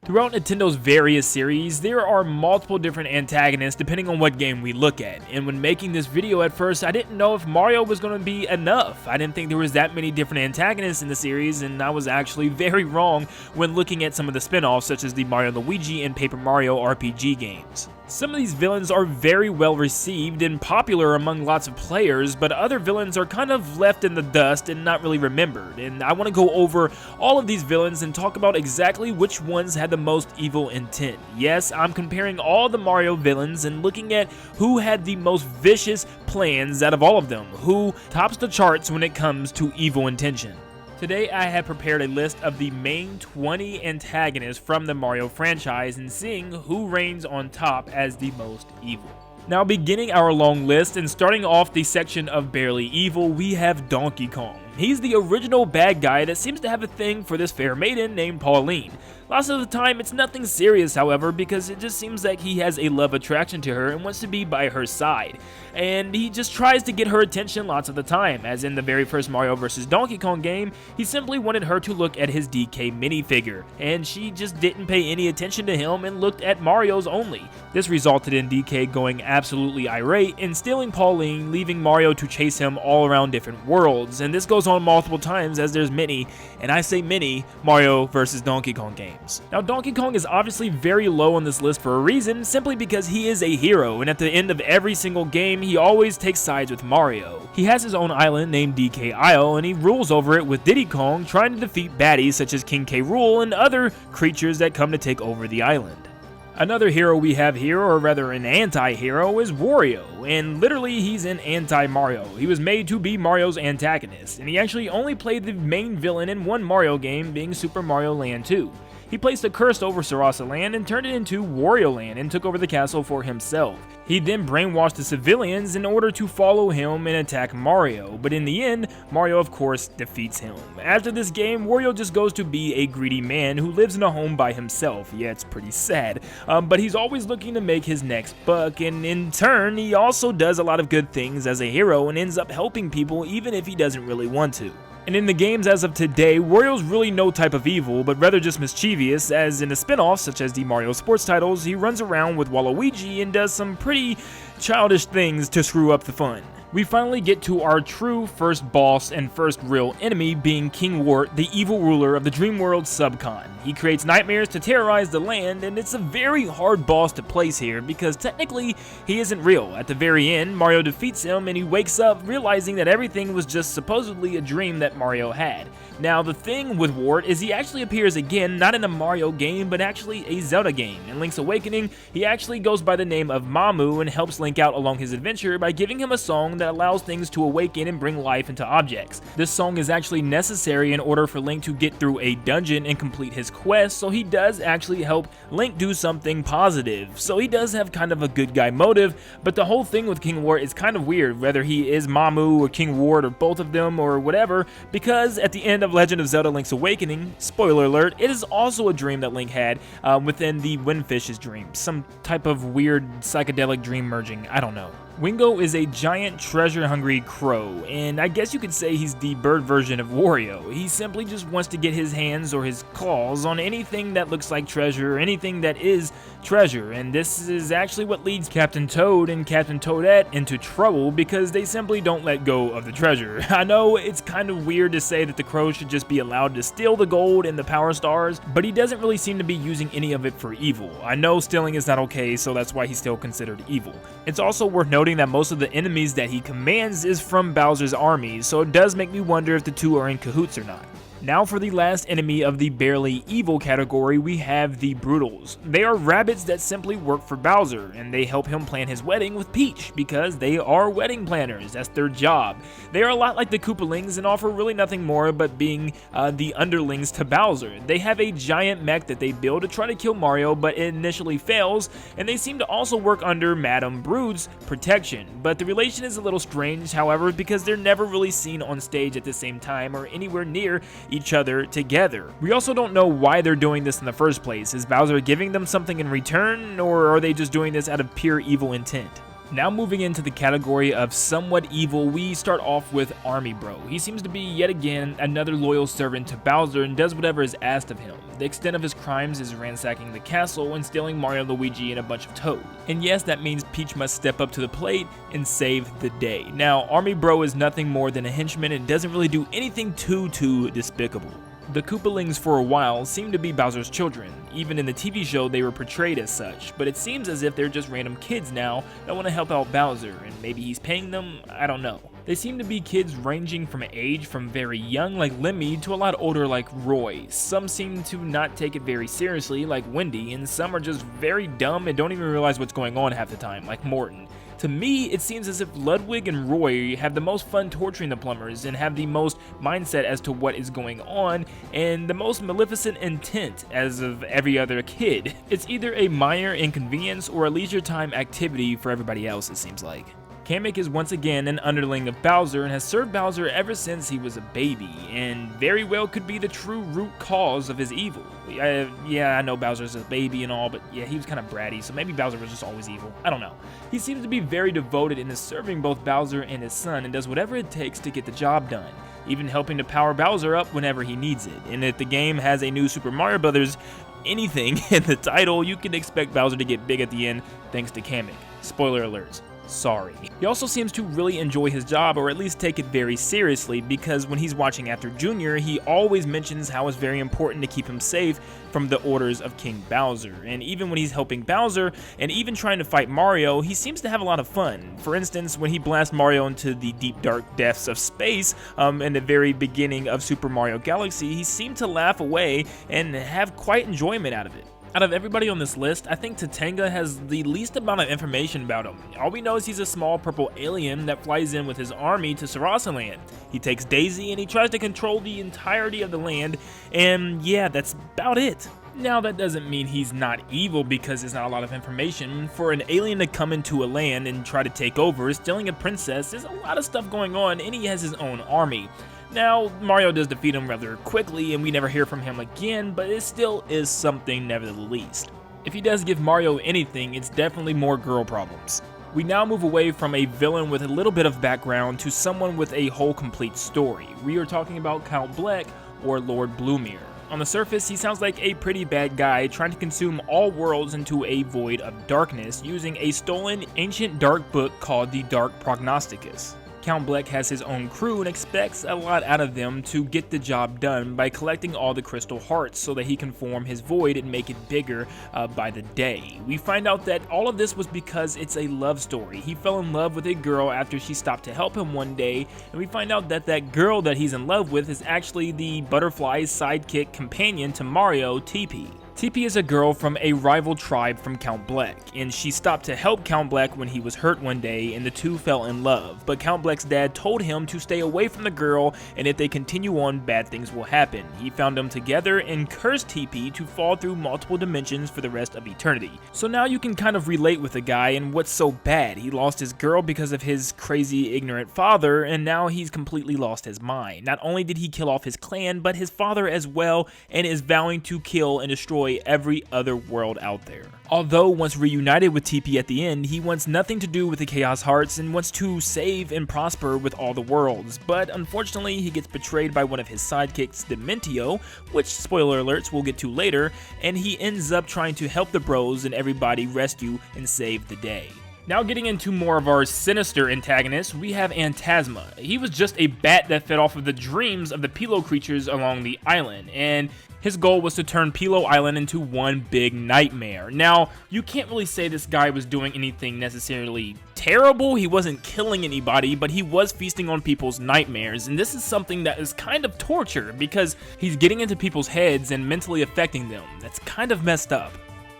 Throughout Nintendo's various series, there are multiple different antagonists depending on what game we look at, and when making this video at first, I didn't know if Mario was going to be enough. I didn't think there was that many different antagonists in the series, and I was actually very wrong when looking at some of the spin-offs such as the Mario & Luigi and Paper Mario RPG games. Some of these villains are very well received and popular among lots of players, but other villains are kind of left in the dust and not really remembered, and I want to go over all of these villains and talk about exactly which ones had the most evil intent. Yes, I'm comparing all the Mario villains and looking at who had the most vicious plans out of all of them, who tops the charts when it comes to evil intention. Today I have prepared a list of the main 20 antagonists from the Mario franchise and seeing who reigns on top as the most evil. Now beginning our long list and starting off the section of barely evil, we have Donkey Kong. He's the original bad guy that seems to have a thing for this fair maiden named Pauline. Lots of the time it's nothing serious, however, because it just seems like he has a love attraction to her and wants to be by her side. And he just tries to get her attention lots of the time, as in the very first Mario vs. Donkey Kong game, he simply wanted her to look at his DK minifigure, and she just didn't pay any attention to him and looked at Mario's only. This resulted in DK going absolutely irate and stealing Pauline, leaving Mario to chase him all around different worlds, and this goes on multiple times as there's many, and I say many, Mario vs. Donkey Kong games. Now Donkey Kong is obviously very low on this list for a reason, simply because he is a hero, and at the end of every single game, he always takes sides with Mario. He has his own island named DK Isle, and he rules over it with Diddy Kong, trying to defeat baddies such as King K. Rool and other creatures that come to take over the island. Another hero we have here, or rather an anti-hero, is Wario, and literally he's an anti-Mario. He was made to be Mario's antagonist, and he actually only played the main villain in one Mario game, being Super Mario Land 2. He placed a curse over Sarasa Land and turned it into Wario Land and took over the castle for himself. He then brainwashed the civilians in order to follow him and attack Mario, but in the end, Mario of course defeats him. After this game, Wario just goes to be a greedy man who lives in a home by himself. Yeah, it's pretty sad, but he's always looking to make his next buck, and in turn, he also does a lot of good things as a hero and ends up helping people even if he doesn't really want to. And in the games as of today, Wario's really no type of evil, but rather just mischievous, as in the spin-offs such as the Mario sports titles, he runs around with Waluigi and does some pretty childish things to screw up the fun. We finally get to our true first boss and first real enemy, being King Wart, the evil ruler of the Dream World Subcon. He creates nightmares to terrorize the land, and it's a very hard boss to place here because technically he isn't real. At the very end, Mario defeats him and he wakes up realizing that everything was just supposedly a dream that Mario had. Now the thing with Wart is he actually appears again, not in a Mario game, but actually a Zelda game. In Link's Awakening, he actually goes by the name of Mamu and helps Link out along his adventure by giving him a song that allows things to awaken and bring life into objects. This song is actually necessary in order for Link to get through a dungeon and complete his quest, so he does actually help Link do something positive. So he does have kind of a good guy motive, but the whole thing with King Wart is kind of weird, whether he is Mamu or King Wart or both of them or whatever, because at the end of Legend of Zelda Link's Awakening, spoiler alert, it is also a dream that Link had within the Windfish's dream. Some type of weird psychedelic dream merging, I don't know. Wingo is a giant treasure-hungry crow, and I guess you could say he's the bird version of Wario. He simply just wants to get his hands or his claws on anything that looks like treasure or anything that is treasure, and this is actually what leads Captain Toad and Captain Toadette into trouble because they simply don't let go of the treasure. I know it's kind of weird to say that the crow should just be allowed to steal the gold and the power stars, but he doesn't really seem to be using any of it for evil. I know stealing is not okay, so that's why he's still considered evil. It's also worth noting that most of the enemies that he commands is from Bowser's army, so it does make me wonder if the two are in cahoots or not. Now for the last enemy of the barely evil category, we have the Broodals. They are rabbits that simply work for Bowser, and they help him plan his wedding with Peach, because they are wedding planners, that's their job. They are a lot like the Koopalings and offer really nothing more but being the underlings to Bowser. They have a giant mech that they build to try to kill Mario, but it initially fails, and they seem to also work under Madame Brood's protection. But the relation is a little strange, however, because they're never really seen on stage at the same time or anywhere near each other together. We also don't know why they're doing this in the first place. Is Bowser giving them something in return, or are they just doing this out of pure evil intent? Now moving into the category of somewhat evil, we start off with Army Bro. He seems to be yet again another loyal servant to Bowser and does whatever is asked of him. The extent of his crimes is ransacking the castle and stealing Mario, Luigi, and a bunch of Toads. And yes, that means Peach must step up to the plate and save the day. Now, Army Bro is nothing more than a henchman and doesn't really do anything too despicable. The Koopalings for a while seemed to be Bowser's children. Even in the TV show they were portrayed as such, but it seems as if they're just random kids now that want to help out Bowser, and maybe he's paying them, I don't know. They seem to be kids ranging from age from very young like Lemmy to a lot older like Roy. Some seem to not take it very seriously like Wendy, and some are just very dumb and don't even realize what's going on half the time like Morton. To me, it seems as if Ludwig and Roy have the most fun torturing the plumbers and have the most mindset as to what is going on and the most maleficent intent as of every other kid. It's either a minor inconvenience or a leisure time activity for everybody else, it seems like. Kamek is once again an underling of Bowser and has served Bowser ever since he was a baby, and very well could be the true root cause of his evil. Yeah, I know Bowser's a baby and all, but yeah, he was kind of bratty, so maybe Bowser was just always evil. I don't know. He seems to be very devoted in his serving both Bowser and his son and does whatever it takes to get the job done, even helping to power Bowser up whenever he needs it. And if the game has a new Super Mario Bros. Anything in the title, you can expect Bowser to get big at the end thanks to Kamek. Spoiler alerts. Sorry. He also seems to really enjoy his job, or at least take it very seriously, because when he's watching after Junior, he always mentions how it's very important to keep him safe from the orders of King Bowser. And even when he's helping Bowser, and even trying to fight Mario, he seems to have a lot of fun. For instance, when he blasts Mario into the deep dark depths of space in the very beginning of Super Mario Galaxy, he seemed to laugh away and have quite enjoyment out of it. Out of everybody on this list, I think Tatanga has the least amount of information about him. All we know is he's a small purple alien that flies in with his army to Sarasa Land. He takes Daisy and he tries to control the entirety of the land, and yeah, that's about it. Now, that doesn't mean he's not evil because there's not a lot of information. For an alien to come into a land and try to take over, stealing a princess, there's a lot of stuff going on, and he has his own army. Now, Mario does defeat him rather quickly, and we never hear from him again, but it still is something nevertheless. If he does give Mario anything, it's definitely more girl problems. We now move away from a villain with a little bit of background to someone with a whole complete story. We are talking about Count Bleck, or Lord Bluemere. On the surface, he sounds like a pretty bad guy trying to consume all worlds into a void of darkness using a stolen ancient dark book called the Dark Prognosticus. Count Bleck has his own crew and expects a lot out of them to get the job done by collecting all the crystal hearts so that he can form his void and make it bigger by the day. We find out that all of this was because it's a love story. He fell in love with a girl after she stopped to help him one day, and we find out that that girl that he's in love with is actually the butterfly's sidekick companion to Mario, Teepee. Teepee is a girl from a rival tribe from Count Bleck, and she stopped to help Count Bleck when he was hurt one day, and the two fell in love. But Count Bleck's dad told him to stay away from the girl, and if they continue on, bad things will happen. He found them together and cursed Teepee to fall through multiple dimensions for the rest of eternity. So now you can kind of relate with the guy and what's so bad. He lost his girl because of his crazy, ignorant father, and now he's completely lost his mind. Not only did he kill off his clan, but his father as well, and is vowing to kill and destroy every other world out there. Although once reunited with Teepee at the end, he wants nothing to do with the Chaos Hearts and wants to save and prosper with all the worlds, but unfortunately he gets betrayed by one of his sidekicks, Dementio, which, spoiler alerts, we'll get to later, and he ends up trying to help the bros and everybody rescue and save the day. Now getting into more of our sinister antagonists, we have Antasma. He was just a bat that fed off of the dreams of the Pilo creatures along the island, and his goal was to turn Pilo Island into one big nightmare. Now, you can't really say this guy was doing anything necessarily terrible. He wasn't killing anybody, but he was feasting on people's nightmares, and this is something that is kind of torture because he's getting into people's heads and mentally affecting them. That's kind of messed up.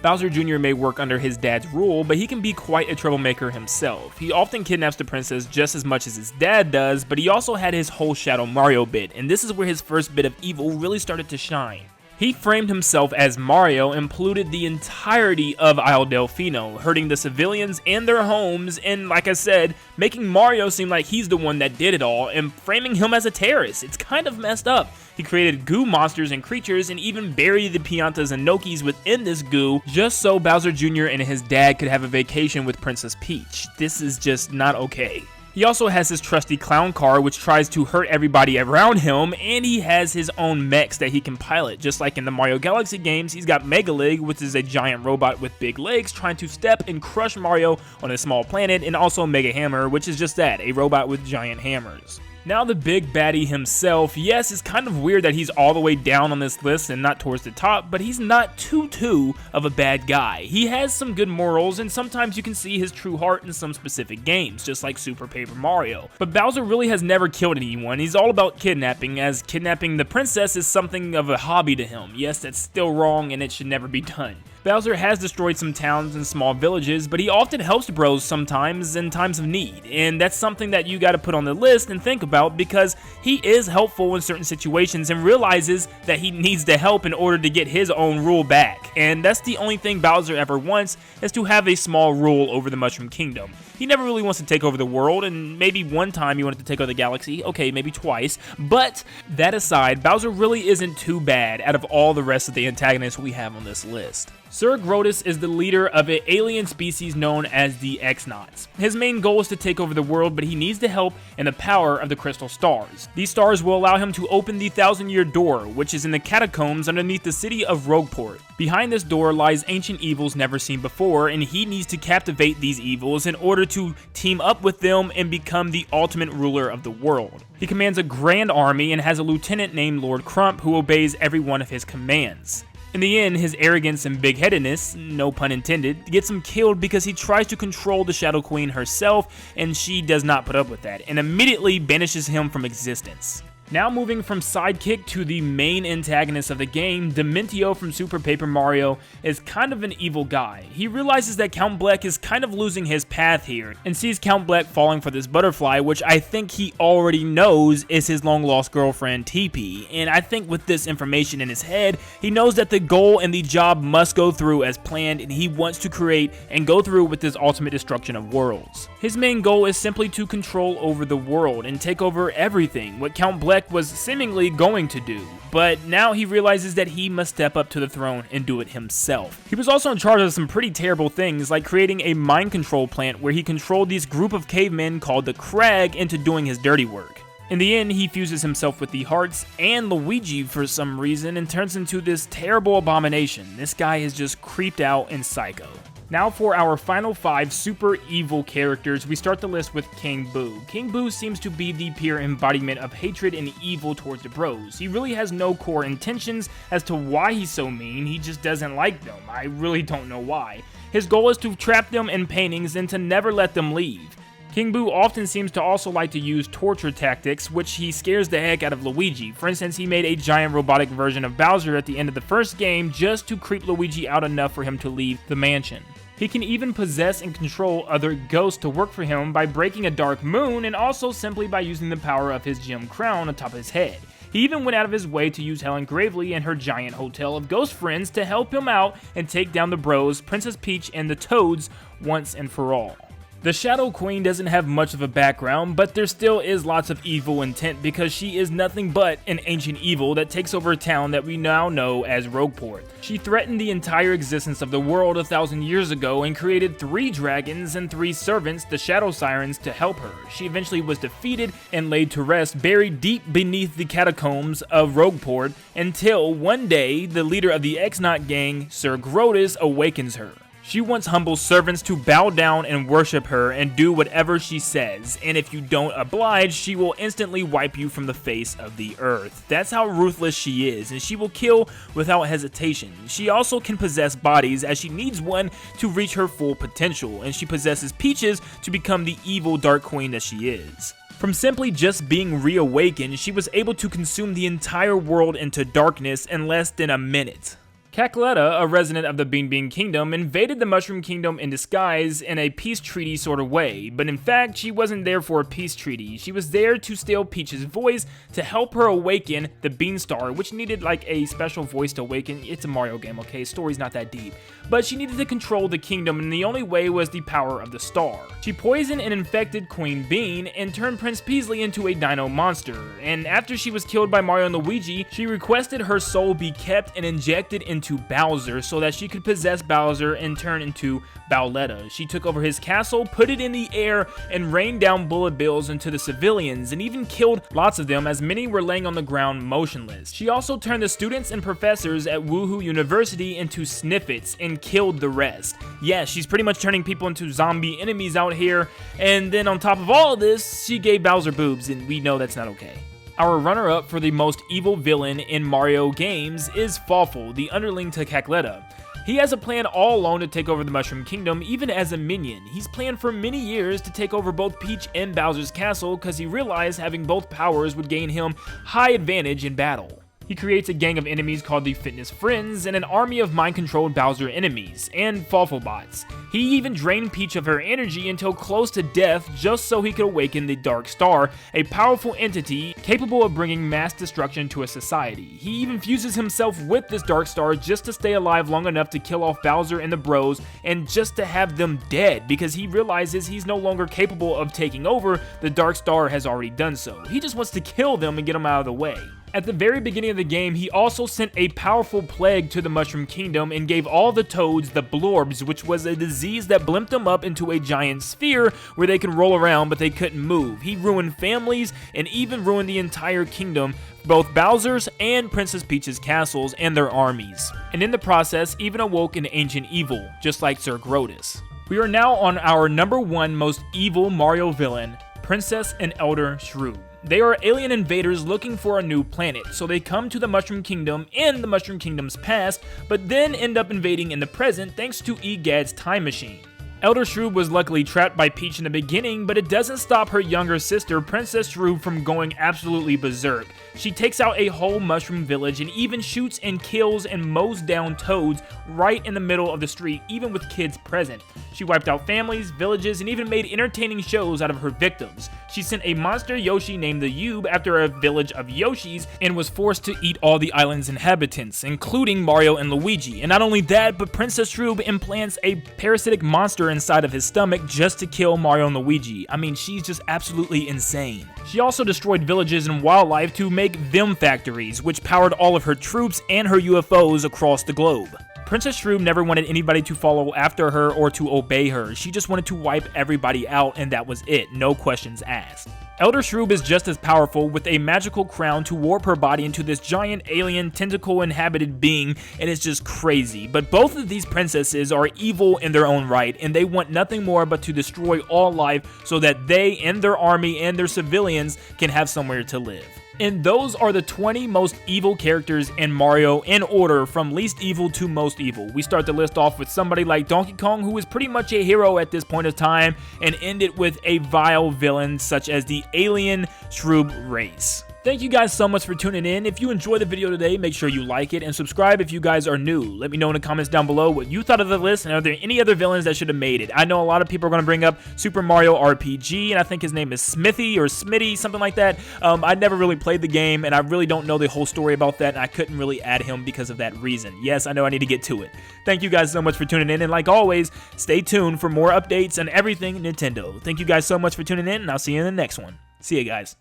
Bowser Jr. may work under his dad's rule, but he can be quite a troublemaker himself. He often kidnaps the princess just as much as his dad does, but he also had his whole Shadow Mario bit, and this is where his first bit of evil really started to shine. He framed himself as Mario and polluted the entirety of Isle Delfino, hurting the civilians and their homes, and like I said, making Mario seem like he's the one that did it all and framing him as a terrorist. It's kind of messed up. He created goo monsters and creatures and even buried the Piantas and Nokis within this goo just so Bowser Jr. and his dad could have a vacation with Princess Peach. This is just not okay. He also has his trusty clown car, which tries to hurt everybody around him, and he has his own mechs that he can pilot. Just like in the Mario Galaxy games, he's got Mega Leg, which is a giant robot with big legs trying to step and crush Mario on a small planet, and also Mega Hammer, which is just that, a robot with giant hammers. Now the big baddie himself, yes, it's kind of weird that he's all the way down on this list and not towards the top, but he's not too of a bad guy. He has some good morals, and sometimes you can see his true heart in some specific games, just like Super Paper Mario. But Bowser really has never killed anyone. He's all about kidnapping, as kidnapping the princess is something of a hobby to him. Yes, that's still wrong and it should never be done. Bowser has destroyed some towns and small villages, but he often helps bros sometimes in times of need, and that's something that you gotta put on the list and think about because he is helpful in certain situations and realizes that he needs the help in order to get his own rule back, and that's the only thing Bowser ever wants, is to have a small rule over the Mushroom Kingdom. He never really wants to take over the world, and maybe one time he wanted to take over the galaxy, okay, maybe twice, but that aside, Bowser really isn't too bad out of all the rest of the antagonists we have on this list. Sir Grotus is the leader of an alien species known as the X-Nauts. His main goal is to take over the world, but he needs the help and the power of the crystal stars. These stars will allow him to open the Thousand-Year Door, which is in the catacombs underneath the city of Rogueport. Behind this door lies ancient evils never seen before, and he needs to captivate these evils in order to team up with them and become the ultimate ruler of the world. He commands a grand army and has a lieutenant named Lord Crump who obeys every one of his commands. In the end, his arrogance and big-headedness, no pun intended, gets him killed because he tries to control the Shadow Queen herself, and she does not put up with that, and immediately banishes him from existence. Now moving from sidekick to the main antagonist of the game, Dementio from Super Paper Mario is kind of an evil guy. He realizes that Count Bleck is kind of losing his path here, and sees Count Bleck falling for this butterfly, which I think he already knows is his long-lost girlfriend, TP, and I think with this information in his head, he knows that the goal and the job must go through as planned, and he wants to create and go through with this ultimate destruction of worlds. His main goal is simply to control over the world and take over everything, what Count Bleck was seemingly going to do, but now he realizes that he must step up to the throne and do it himself. He was also in charge of some pretty terrible things, like creating a mind control plant where he controlled this group of cavemen called the Crag into doing his dirty work. In the end, he fuses himself with the Hearts and Luigi for some reason and turns into this terrible abomination. This guy is just creeped out and psycho. Now for our final 5 super evil characters, we start the list with King Boo. King Boo seems to be the pure embodiment of hatred and evil towards the bros. He really has no core intentions as to why he's so mean, he just doesn't like them. I really don't know why. His goal is to trap them in paintings and to never let them leave. King Boo often seems to also like to use torture tactics, which he scares the heck out of Luigi. For instance, he made a giant robotic version of Bowser at the end of the first game just to creep Luigi out enough for him to leave the mansion. He can even possess and control other ghosts to work for him by breaking a dark moon and also simply by using the power of his gem crown on top of his head. He even went out of his way to use Helen Gravely and her giant hotel of ghost friends to help him out and take down the bros, Princess Peach, and the Toads once and for all. The Shadow Queen doesn't have much of a background, but there still is lots of evil intent because she is nothing but an ancient evil that takes over a town that we now know as Rogueport. She threatened the entire existence of the world 1,000 years ago and created 3 dragons and 3 servants, the Shadow Sirens, to help her. She eventually was defeated and laid to rest, buried deep beneath the catacombs of Rogueport, until one day the leader of the X-Naut gang, Sir Grotus, awakens her. She wants humble servants to bow down and worship her and do whatever she says, and if you don't oblige, she will instantly wipe you from the face of the earth. That's how ruthless she is, and she will kill without hesitation. She also can possess bodies as she needs one to reach her full potential, and she possesses Peaches to become the evil Dark Queen that she is. From simply just being reawakened, she was able to consume the entire world into darkness in less than a minute. Cackletta, a resident of the Bean Kingdom, invaded the Mushroom Kingdom in disguise in a peace treaty sort of way, but in fact, she wasn't there for a peace treaty. She was there to steal Peach's voice to help her awaken the Beanstar, which needed like a special voice to awaken. It's a Mario game, okay? Story's not that deep. But she needed to control the kingdom, and the only way was the power of the star. She poisoned and infected Queen Bean and turned Prince Peasley into a dino monster, and after she was killed by Mario and Luigi, she requested her soul be kept and injected into Bowser so that she could possess Bowser and turn into Bowletta. She took over his castle, put it in the air, and rained down bullet bills into the civilians, and even killed lots of them as many were laying on the ground motionless. She also turned the students and professors at Woohoo University into sniffets and killed the rest. Yeah, she's pretty much turning people into zombie enemies out here, and then on top of all of this, she gave Bowser boobs, and we know that's not okay. Our runner-up for the most evil villain in Mario games is Fawful, the underling to Cackletta. He has a plan all alone to take over the Mushroom Kingdom, even as a minion. He's planned for many years to take over both Peach and Bowser's castle because he realized having both powers would gain him high advantage in battle. He creates a gang of enemies called the Fitness Friends and an army of mind-controlled Bowser enemies and Fawful-bots. He even drained Peach of her energy until close to death just so he could awaken the Dark Star, a powerful entity capable of bringing mass destruction to a society. He even fuses himself with this Dark Star just to stay alive long enough to kill off Bowser and the bros and just to have them dead because he realizes he's no longer capable of taking over. The Dark Star has already done so. He just wants to kill them and get them out of the way. At the very beginning of the game, he also sent a powerful plague to the Mushroom Kingdom and gave all the toads the blorbs, which was a disease that blimped them up into a giant sphere where they could roll around but they couldn't move. He ruined families and even ruined the entire kingdom, both Bowser's and Princess Peach's castles and their armies. And in the process, even awoke an ancient evil, just like Sir Grotus. We are now on our #1 most evil Mario villain, Princess and Elder Shrew. They are alien invaders looking for a new planet, so they come to the Mushroom Kingdom in the Mushroom Kingdom's past, but then end up invading in the present thanks to Egad's time machine. Elder Shrew was luckily trapped by Peach in the beginning, but it doesn't stop her younger sister, Princess Shrew, from going absolutely berserk. She takes out a whole mushroom village and even shoots and kills and mows down toads right in the middle of the street, even with kids present. She wiped out families, villages, and even made entertaining shows out of her victims. She sent a monster Yoshi named the Yube after a village of Yoshis and was forced to eat all the island's inhabitants, including Mario and Luigi. And not only that, but Princess Shrew implants a parasitic monster inside of his stomach just to kill Mario and Luigi. I mean, she's just absolutely insane. She also destroyed villages and wildlife to make them factories, which powered all of her troops and her UFOs across the globe. Princess Shrew never wanted anybody to follow after her or to obey her. She just wanted to wipe everybody out, and that was it. No questions asked. Elder Shrew is just as powerful, with a magical crown to warp her body into this giant alien tentacle-inhabited being, and it's just crazy. But both of these princesses are evil in their own right, and they want nothing more but to destroy all life so that they and their army and their civilians can have somewhere to live. And those are the 20 most evil characters in Mario in order from least evil to most evil. We start the list off with somebody like Donkey Kong, who is pretty much a hero at this point of time, and end it with a vile villain such as the alien Shroob race. Thank you guys so much for tuning in. If you enjoyed the video today, make sure you like it and subscribe if you guys are new. Let me know in the comments down below what you thought of the list, and are there any other villains that should have made it? I know a lot of people are going to bring up Super Mario RPG, and I think his name is Smithy or Smitty, something like that. I never really played the game, and I really don't know the whole story about that, and I couldn't really add him because of that reason. Yes, I know I need to get to it. Thank you guys so much for tuning in, and like always, stay tuned for more updates on everything Nintendo. Thank you guys so much for tuning in, and I'll see you in the next one. See you guys.